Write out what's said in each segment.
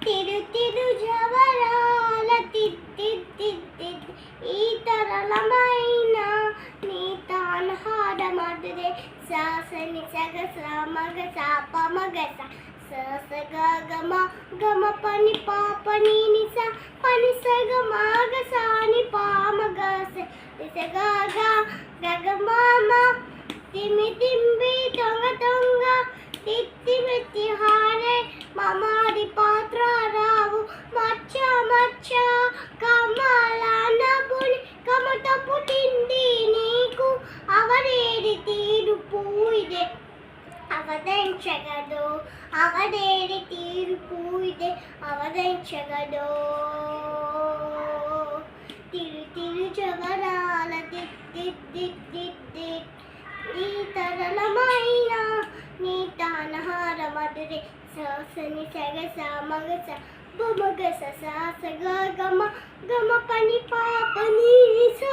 తిరు తిరు జవరాల తిత్తిత్తిత్తిత్ ఈ తరళమైన నీ తానహార మధురే సాసని సగ మగ సాప మగ స గమ గమ పని పాప నీ నిస పని సగ మాగ సాని పామ గస గ గగ మామ తిమి తింబి దొంగ దొంగ తిత్తి మెత్తి హారే మమాది పాత్ర రావు మచ్చ మచ్చ కమల నబుని కమట పుట్టింది నీకు అవరేది తీరుపు ఇదే అవధించగదు అవరేది తీరుపు ఇదే అవధించగదు తిరు తిరు జవరాల దిద్దిద్దిద్ది ఈ తరళమైన నీ తానహార మధురే సాసని సగ సా మగ స మగ స గ గమ గమ పని పాప నీ స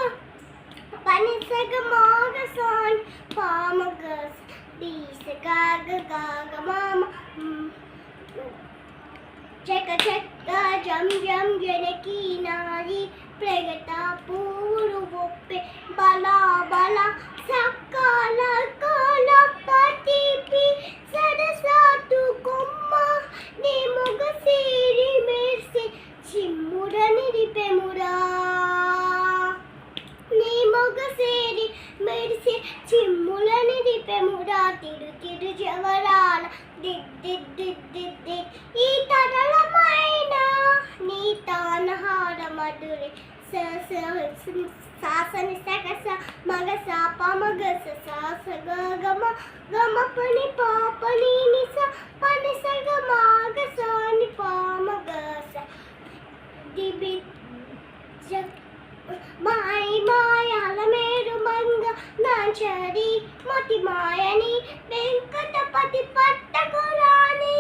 పని సగ మాగ సాని పామ గ డి స గ గ మామ చెక చెక్క జం జం జనకి నారి ప్రగత పూరు ఒప్పే బల బల సకాల కాల పతిపి సరసాటు కొమ్మ నీ మొగ సేరి మెర్సి చిమ్ముర నిరిపెమురా నీ మొగ సేరి మెర్సి చిమ్ముల నిరిపెమురా తిరు తిరు జవరాల దిద్దిద్దిద్దిద్ది ఈ తరళమైన నీ తానహార మధురే సాసని సగ స మగ సా పమ గ స గ గమ గమ పని పాప నీ నిస పని సగ మాగ సాని పామ గ స దిబి మాయ మాయాల మేరు మంగ నాంచరి మతి మాయని వెంకటపతి పట్టకురాని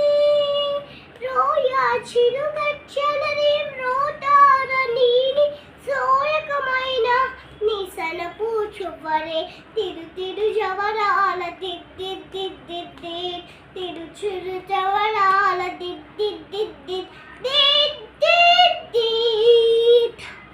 రోయా చిరు గచ్చలరి రోటార నీని సోయకమైన నిసన పూచువరే తిరు తిరు జవరాల దిద్దిద్దిద్ది తిరు చురు